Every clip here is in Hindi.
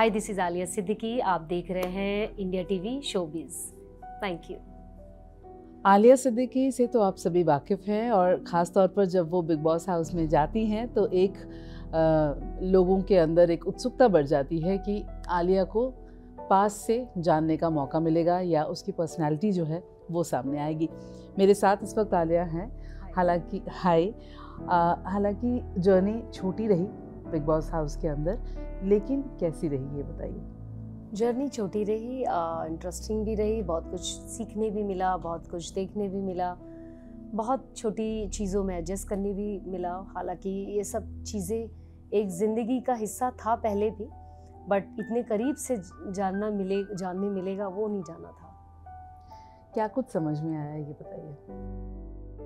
Hi, this is Alia Siddiqui. आप देख रहे हैं India TV showbiz. Thank you. Alia Siddiqui से तो आप सभी वाकिफ़ हैं और ख़ास तौर पर जब वो बिग बॉस हाउस में जाती हैं तो एक लोगों के अंदर एक उत्सुकता बढ़ जाती है कि आलिया को पास से जानने का मौका मिलेगा या उसकी पर्सनैलिटी जो है वो सामने आएगी। मेरे साथ इस वक्त आलिया हैं। हालांकि जर्नी छोटी रही बिग बॉस हाउस के अंदर, लेकिन कैसी रही ये बताइए। जर्नी छोटी रही, इंटरेस्टिंग भी रही, बहुत कुछ सीखने भी मिला, बहुत कुछ देखने भी मिला, बहुत छोटी चीज़ों में एडजस्ट करने भी मिला। हालांकि ये सब चीज़ें एक ज़िंदगी का हिस्सा था पहले भी, बट इतने करीब से जानने मिलेगा वो नहीं जाना था। क्या कुछ समझ में आया ये बताइए।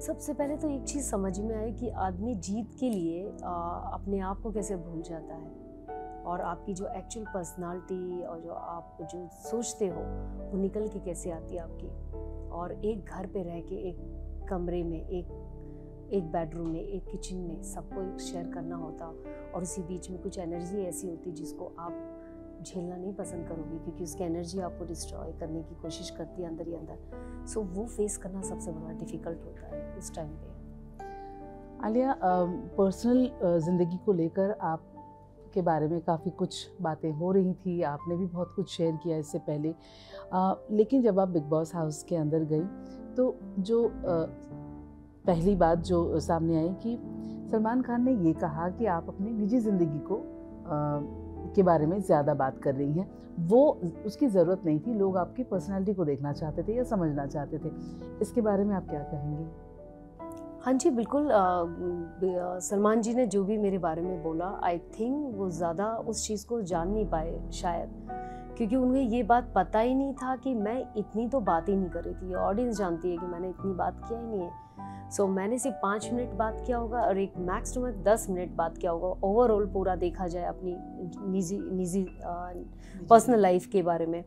सबसे पहले तो एक चीज़ समझ में आई कि आदमी जीत के लिए अपने आप को कैसे भूल जाता है, और आपकी जो एक्चुअल पर्सनालिटी और जो आप जो सोचते हो वो निकल के कैसे आती है आपकी। और एक घर पे रह के, एक कमरे में, एक बेडरूम में, एक किचन में सबको एक शेयर करना होता, और उसी बीच में कुछ एनर्जी ऐसी होती जिसको आप झेलना नहीं पसंद करोगे, क्योंकि उसकी एनर्जी आपको डिस्ट्रॉय करने की कोशिश करती है अंदर ही अंदर। सो वो फेस करना सबसे बड़ा डिफ़िकल्ट होता है इस टाइम पे। आलिया, पर्सनल ज़िंदगी को लेकर आप के बारे में काफ़ी कुछ बातें हो रही थी, आपने भी बहुत कुछ शेयर किया इससे पहले, लेकिन जब आप बिग बॉस हाउस के अंदर गई तो जो पहली बात जो सामने आई कि सलमान खान ने ये कहा कि आप अपनी निजी ज़िंदगी को के बारे में ज़्यादा बात कर रही हैं। वो उसकी ज़रूरत नहीं थी, लोग आपकी पर्सनालिटी को देखना चाहते थे या समझना चाहते थे। इसके बारे में आप क्या कहेंगी? हाँ जी, बिल्कुल। सलमान जी ने जो भी मेरे बारे में बोला, आई थिंक वो ज़्यादा उस चीज़ को जान नहीं पाए शायद, क्योंकि उन्हें ये बात पता ही नहीं था कि मैं इतनी तो बात ही नहीं कर रही थी। ऑडियंस जानती है कि मैंने इतनी बात किया ही नहीं है। सो मैंने सिर्फ 5 मिनट बात किया होगा, और एक मैक्स टू मैक्स 10 मिनट बात किया होगा ओवरऑल पूरा देखा जाए अपनी निजी पर्सनल लाइफ के बारे में।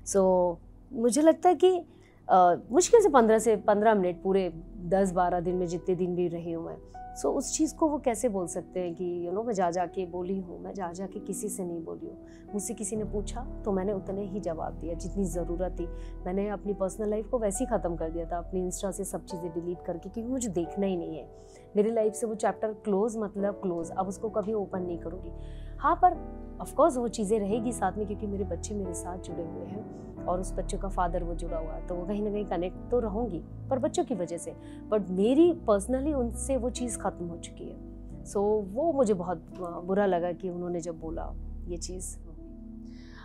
सो मुझे लगता है कि मुश्किल से 15 मिनट पूरे 10-12 दिन में जितने दिन भी रही हूँ मैं। सो उस चीज़ को वो कैसे बोल सकते हैं कि मैं जा के बोली हूँ। मैं जा के किसी से नहीं बोली हूँ। मुझसे किसी ने पूछा तो मैंने उतने ही जवाब दिया जितनी ज़रूरत थी। मैंने अपनी पर्सनल लाइफ को वैसे ही ख़त्म कर दिया था, अपनी इंस्टा से सब चीज़ें डिलीट करके, क्योंकि मुझे देखना ही नहीं है। मेरी लाइफ से वो चैप्टर क्लोज़, मतलब क्लोज़, अब उसको कभी ओपन नहीं करूँगी। हाँ, पर ऑफकोर्स वो चीज़ें रहेगी साथ में, क्योंकि मेरे बच्चे मेरे साथ जुड़े हुए हैं और उस बच्चों का फादर वो जुड़ा हुआ है, तो वो कहीं ना कहीं कनेक्ट तो रहूँगी, पर बच्चों की वजह से। बट मेरी पर्सनली उनसे वो चीज़ ख़त्म हो चुकी है। सो वो मुझे बहुत बुरा लगा कि उन्होंने जब बोला ये चीज़।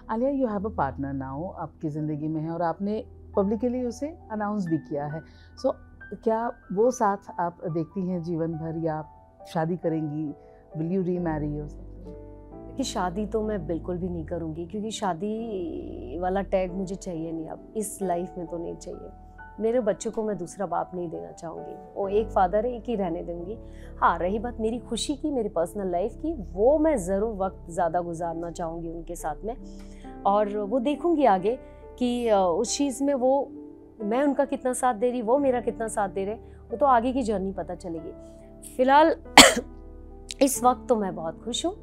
Alia, you have a partner now, आपकी ज़िंदगी में है और आपने पब्लिकली उसे अनाउंस भी किया है। सो क्या वो साथ आप देखती हैं जीवन भर, या आप शादी करेंगी? विल यू रीमैरी और समथिंग? कि शादी तो मैं बिल्कुल भी नहीं करूँगी, क्योंकि शादी वाला टैग मुझे चाहिए नहीं, अब इस लाइफ में तो नहीं चाहिए। मेरे बच्चों को मैं दूसरा बाप नहीं देना चाहूँगी, वो एक फादर है, एक ही रहने दूँगी। हाँ, रही बात मेरी खुशी की, मेरी पर्सनल लाइफ की, वो मैं ज़रूर वक्त ज़्यादा गुजारना चाहूँगी उनके साथ में, और वो देखूँगी आगे कि उस चीज़ में वो, मैं उनका कितना साथ दे रही, वो मेरा कितना साथ दे रहे, वो तो आगे की जर्नी पता चलेगी। फ़िलहाल इस वक्त तो मैं बहुत खुश हूँ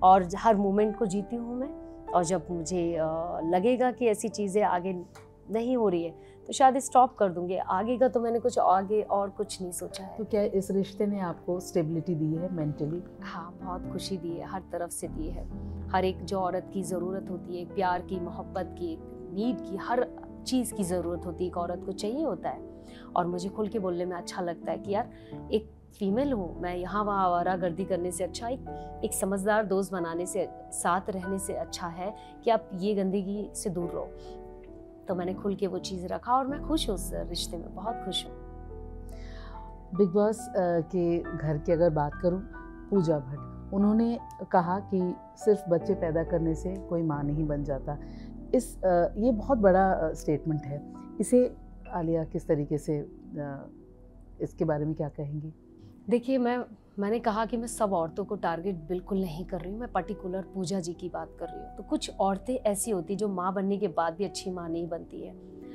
और हर मोमेंट को जीती हूँ मैं, और जब मुझे लगेगा कि ऐसी चीज़ें आगे नहीं हो रही है तो शायद स्टॉप कर दूंगी। आगे का तो मैंने कुछ आगे और कुछ नहीं सोचा है। तो क्या इस रिश्ते ने आपको स्टेबिलिटी दी है मेंटली? हाँ, बहुत खुशी दी है, हर तरफ से दी है। हर एक जो औरत की ज़रूरत होती है, एक प्यार की, मोहब्बत की, एक नीड की, हर चीज़ की ज़रूरत होती है, एक औरत को चाहिए होता है। और मुझे खुल के बोलने में अच्छा लगता है कि यार एक फीमेल हूँ मैं, यहाँ वहाँ आवारागर्दी करने से अच्छा एक समझदार दोस्त बनाने से, साथ रहने से अच्छा है कि आप ये गंदगी से दूर रहो। तो मैंने खुल के वो चीज़ रखा और मैं खुश हूँ उस रिश्ते में, बहुत खुश हूँ। बिग बॉस के घर की अगर बात करूँ, पूजा भट्ट, उन्होंने कहा कि सिर्फ बच्चे पैदा करने से कोई माँ नहीं बन जाता। ये बहुत बड़ा स्टेटमेंट है। इसे आलिया किस तरीके से, इसके बारे में क्या कहेंगी? देखिए, मैंने कहा कि मैं सब औरतों को टारगेट बिल्कुल नहीं कर रही हूँ, मैं पर्टिकुलर पूजा जी की बात कर रही हूँ। तो कुछ औरतें ऐसी होती जो माँ बनने के बाद भी अच्छी माँ नहीं बनती है,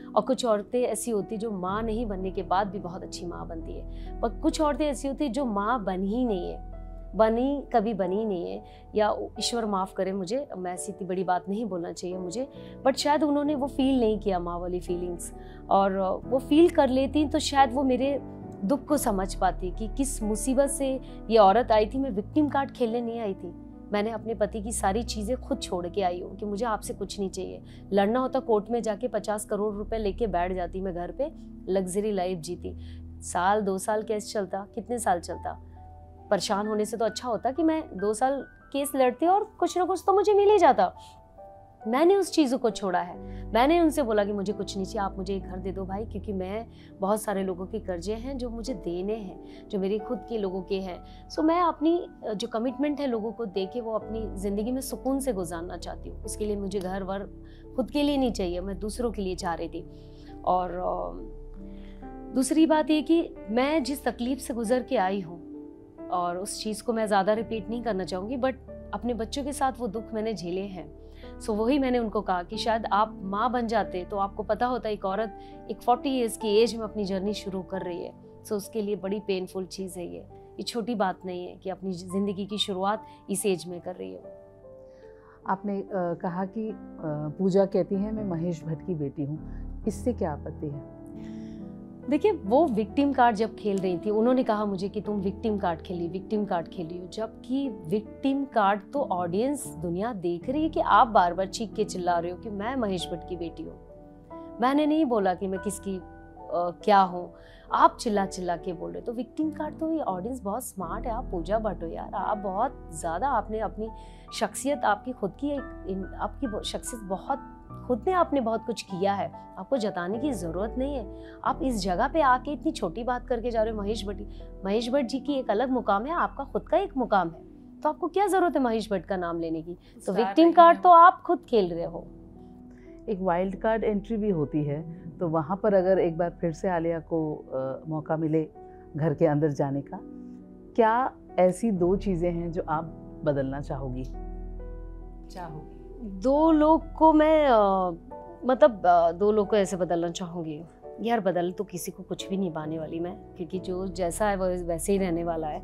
और कुछ औरतें ऐसी होती जो माँ नहीं बनने के बाद भी बहुत अच्छी माँ बनती है, पर कुछ औरतें ऐसी होती जो माँ बन ही नहीं है कभी बनी नहीं है, या ईश्वर माफ़ करे मुझे, मैं ऐसी इतनी बड़ी बात नहीं बोलना चाहिए मुझे, बट शायद उन्होंने वो फील नहीं किया माँ वाली फीलिंग्स, और वो फील कर लेती तो शायद वो मेरे दुख को समझ पाती कि किस मुसीबत से ये औरत आई थी। मैं विक्टिम कार्ड खेलने नहीं आई थी, मैंने अपने पति की सारी चीज़ें खुद छोड़ के आई हूँ कि मुझे आपसे कुछ नहीं चाहिए। लड़ना होता कोर्ट में जाके 50 करोड़ रुपए लेके बैठ जाती मैं घर पे, लग्जरी लाइफ जीती। साल 2 साल केस चलता, कितने साल चलता, परेशान होने से तो अच्छा होता कि मैं 2 साल केस लड़ती और कुछ ना कुछ तो मुझे मिल ही जाता। मैंने उस चीज़ों को छोड़ा है। मैंने उनसे बोला कि मुझे कुछ नहीं चाहिए, आप मुझे एक घर दे दो भाई, क्योंकि मैं बहुत सारे लोगों के कर्जे हैं जो मुझे देने हैं, जो मेरे खुद के लोगों के हैं। सो मैं अपनी जो कमिटमेंट है लोगों को दे के वो अपनी ज़िंदगी में सुकून से गुजारना चाहती हूँ। उसके लिए मुझे घर वर खुद के लिए नहीं चाहिए, मैं दूसरों के लिए चाह रही थी। और दूसरी बात ये कि मैं जिस तकलीफ़ से गुजर के आई हूँ और उस चीज़ को मैं ज़्यादा रिपीट नहीं करना चाहूँगी, बट अपने बच्चों के साथ वो दुख मैंने झेले हैं। सो वही मैंने उनको कहा कि शायद आप माँ बन जाते तो आपको पता होता एक औरत एक 40 ईयर्स की एज में अपनी जर्नी शुरू कर रही है। सो उसके लिए बड़ी पेनफुल चीज़ है ये छोटी बात नहीं है कि अपनी ज़िंदगी की शुरुआत इस एज में कर रही है। आपने कहा कि पूजा कहती है मैं महेश भट्ट की बेटी हूँ, इससे क्या आपत्ति है? देखिए, वो विक्टिम कार्ड जब खेल रही थी, उन्होंने कहा मुझे कि तुम विक्टिम कार्ड खेली हो, जबकि विक्टिम कार्ड तो ऑडियंस दुनिया देख रही है कि आप बार बार चीख के चिल्ला रहे हो कि मैं महेश भट्ट की बेटी हूँ। मैंने नहीं बोला कि मैं किसकी क्या हूँ, आप चिल्ला चिल्ला के बोल रहे हो। तो विक्टिम कार्ड तो ये ऑडियंस बहुत स्मार्ट है। आप पूजा भट्ट हो यार, आप बहुत ज़्यादा, आपने अपनी शख्सियत, आपकी खुद की आपकी शख्सियत बहुत, खुद ने आपने बहुत कुछ किया है, आपको जताने की ज़रूरत नहीं है। आप इस जगह पे आके इतनी छोटी बात करके जा रहे हो। महेश भट्ट जी की एक अलग मुकाम है, आपका खुद का एक मुकाम है, तो आपको क्या ज़रूरत है महेश भट्ट का नाम लेने की? तो विक्टिम कार्ड तो आप खुद खेल रहे हो। एक वाइल्ड कार्ड एंट्री भी होती है, तो वहाँ पर अगर एक बार फिर से आलिया को मौका मिले घर के अंदर जाने का, क्या ऐसी 2 चीज़ें हैं जो आप बदलना चाहोगी? 2 लोग को मैं 2 लोग को ऐसे बदलना चाहूँगी यार। बदल तो किसी को कुछ भी नहीं पाने वाली मैं, क्योंकि जो जैसा है वो वैसे ही रहने वाला है।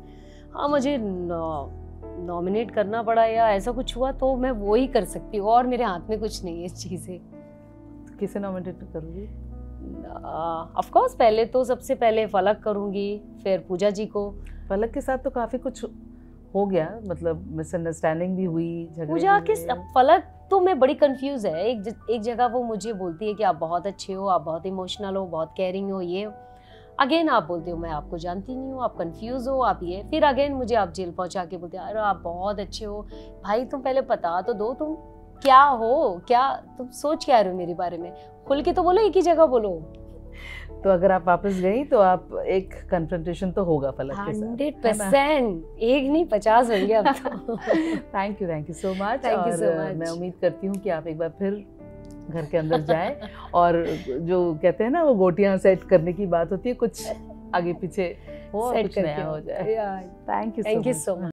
हाँ, मुझे नॉमिनेट करना पड़ा या ऐसा कुछ हुआ तो मैं वो ही कर सकती हूँ, और मेरे हाथ में कुछ नहीं है इस चीज़ें। किसे नॉमिनेट करूँगी? ऑफ कोर्स पहले तो सबसे पहले फलक करूँगी, फिर पूजा जी को। फलक के साथ तो काफ़ी कुछ हो गया, मतलब मिसअंडरस्टैंडिंग भी हुई, झगड़े पूजा के फलक तो मैं बड़ी कंफ्यूज है। एक जगह वो मुझे बोलती है कि आप बहुत अच्छे हो, आप बहुत इमोशनल हो, बहुत केयरिंग हो, ये अगेन आप बोलते हो मैं आपको जानती नहीं हूँ, आप कंफ्यूज हो, आप ये, फिर अगेन मुझे आप जेल पहुंचा के बोलते हो अरे आप बहुत अच्छे हो। भाई तुम पहले बता तो दो तुम क्या हो, क्या तुम सोच क्या रहे हो मेरे बारे में, खुल के तो बोलो, एक ही जगह बोलो। तो अगर आप वापस गई तो आप एक कन्फ्रंटेशन तो होगा फलक के साथ। 100%, एक नहीं 50 होंगे अब तो। Thank you so much. Thank you so much. मैं उम्मीद करती हूँ कि आप एक बार फिर घर के अंदर जाएं और जो कहते हैं ना वो गोटियां सेट करने की बात होती है, कुछ आगे पीछे हो, कुछ नया हो जाए। Thank you so much.